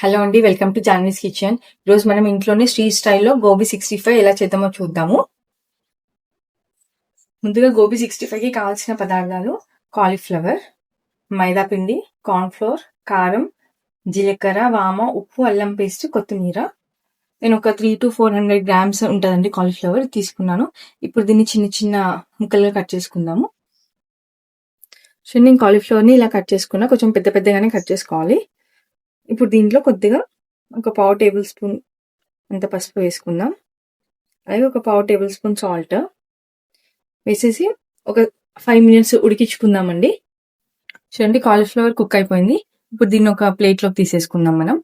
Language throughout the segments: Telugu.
హలో అండి, వెల్కమ్ టు జాన్వీస్ కిచెన్. ఈరోజు మనం ఇంట్లోనే స్ట్రీట్ స్టైల్లో గోబీ 65 ఎలా చేద్దామో చూద్దాము. ముందుగా గోబీ 65కి కావాల్సిన పదార్థాలు: కాలీఫ్లవర్, మైదా పిండి, కార్న్ఫ్లోర్, కారం, జీలకర్ర, వామ, ఉప్పు, అల్లం పేస్ట్, కొత్తిమీర. నేను ఒక 300 to 400 గ్రామ్స్ ఉంటుందండి కాలీఫ్లవర్ తీసుకున్నాను. ఇప్పుడు దీన్ని చిన్న చిన్న ముక్కలుగా కట్ చేసుకుందాము. సో నేను కాలీఫ్లవర్ని ఇలా కట్ చేసుకున్నా, కొంచెం పెద్ద పెద్దగానే కట్ చేసుకోవాలి. ఇప్పుడు దీంట్లో కొద్దిగా ఒక పావు టేబుల్ స్పూన్ అంత పసుపు వేసుకుందాం. అలాగే ఒక పావు టేబుల్ స్పూన్ సాల్ట్ వేసేసి ఒక 5 minutes ఉడికించుకుందామండి. చూడండి, కాలీఫ్లవర్ కుక్ అయిపోయింది. ఇప్పుడు దీన్ని ఒక ప్లేట్లోకి తీసేసుకుందాం మనం.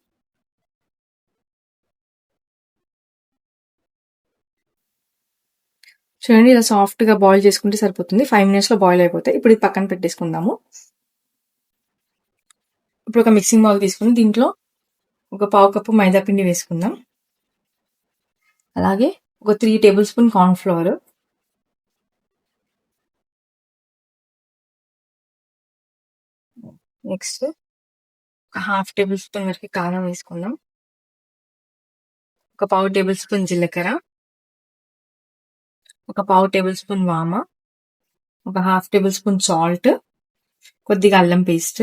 చూడండి, ఇలా సాఫ్ట్గా బాయిల్ చేసుకుంటే సరిపోతుంది. 5 minutesలో బాయిల్ అయిపోతాయి. ఇప్పుడు ఇది పక్కన పెట్టేసుకుందాము. ఇప్పుడు ఒక మిక్సింగ్ బౌల్ తీసుకుని దీంట్లో ఒక పావు కప్పు మైదా పిండి వేసుకుందాం. అలాగే ఒక 3 tablespoon కార్న్ఫ్లవర్, నెక్స్ట్ ఒక 1/2 tablespoon వరకు కారం వేసుకుందాం. ఒక పావు టేబుల్ స్పూన్ జీలకర్ర, ఒక పావు టేబుల్ స్పూన్ వామ, ఒక 1/2 tablespoon సాల్ట్, కొద్దిగా అల్లం పేస్ట్.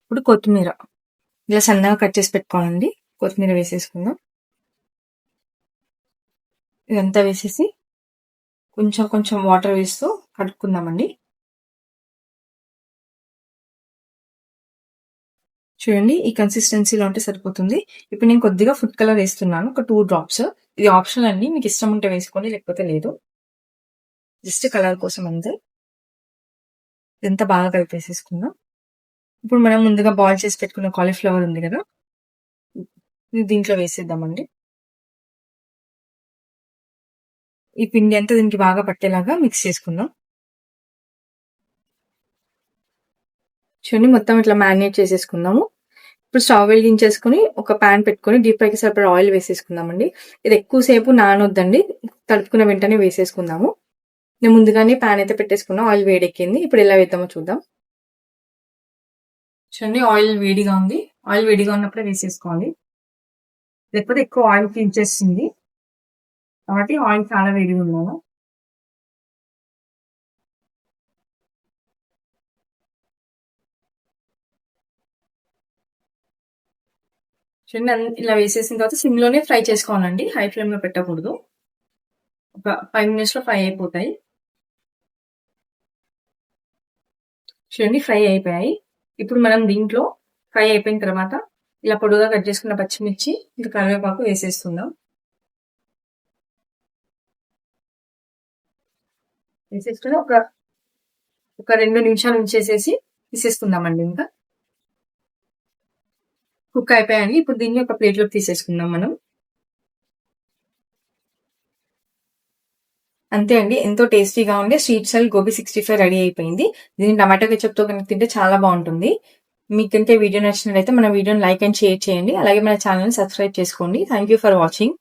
ఇప్పుడు కొత్తిమీర ఇలా సన్నగా కట్ చేసి పెట్టుకోవాలండి. కొత్తిమీర వేసేసుకుందాం. ఇదంతా వేసేసి కొంచెం కొంచెం వాటర్ వేస్తూ కలుపుకుందామండి. చూడండి, ఈ కన్సిస్టెన్సీలో ఉంటే సరిపోతుంది. ఇప్పుడు నేను కొద్దిగా ఫుడ్ కలర్ వేస్తున్నాను, ఒక 2 drops. ఇది ఆప్షనల్ అండి, మీకు ఇష్టం ఉంటే వేసుకోండి, లేకపోతే లేదు. జస్ట్ కలర్ కోసం అంతే. ఇదంతా బాగా కలిపేసేసుకుందాం. ఇప్పుడు మనం ముందుగా బాయిల్ చేసి పెట్టుకున్న కాలీఫ్లవర్ ఉంది కదా, దీంట్లో వేసేద్దామండి. ఈ పిండి అంతా దీనికి బాగా పట్టేలాగా మిక్స్ చేసుకుందాం. చూడండి, మొత్తం ఇట్లా మ్యారినేట్ చేసేసుకుందాము. ఇప్పుడు స్టవ్ వెలిగించేసుకుని ఒక ప్యాన్ పెట్టుకొని డీప్ ఫ్రైకి సరిపడా ఆయిల్ వేసేసుకుందామండి. ఇది ఎక్కువసేపు నానొద్దండి, తడుపుకున్న వెంటనే వేసేసుకుందాము. నేను ముందుగానే ప్యాన్ అయితే పెట్టేసుకున్నా, ఆయిల్ వేడెక్కింది. ఇప్పుడు ఎలా వేద్దామో చూద్దాం. చూడండి, ఆయిల్ వేడిగా ఉంది. ఆయిల్ వేడిగా ఉన్నప్పుడే వేసేసుకోవాలి, లేకపోతే ఎక్కువ ఆయిల్ పీల్చేస్తుంది. కాబట్టి ఆయిల్ చాలా వేడిగా ఉన్నాను. చూడండి, ఇలా వేసేసిన తర్వాత సిమ్లోనే ఫ్రై చేసుకోవాలండి, హై ఫ్లేమ్లో పెట్టకూడదు. ఒక 5 minutesలో ఫ్రై అయిపోతాయి. చూడండి, ఫ్రై అయిపోయాయి. ఇప్పుడు మనం దీంట్లో ఫ్రై అయిపోయిన తర్వాత ఇలా పొడుగా కట్ చేసుకున్న పచ్చిమిర్చి, ఇంకా కరివేపాకు వేసేస్తున్నాం. వేసేసుకుని ఒక 2 నిమిషాలు ఉంచేసేసి తీసేసుకుందామండి. ఇంకా కుక్ అయిపోయాయి. ఇప్పుడు దీన్ని ఒక ప్లేట్లోకి తీసేసుకుందాం మనం. అంతే అండి, ఎంతో టేస్టీగా ఉండే స్ట్రీట్ స్టైల్ గోబీ 65 రెడీ అయిపోయింది. దీన్ని టమాటో కెచప్తో కనుక తింటే చాలా బాగుంటుంది. మీకు కనుక వీడియో నచ్చినట్లయితే మన వీడియోని లైక్ అండ్ షేర్ చేయండి. అలాగే మన ఛానల్ని సబ్స్క్రైబ్ చేసుకోండి. Thank you for watching.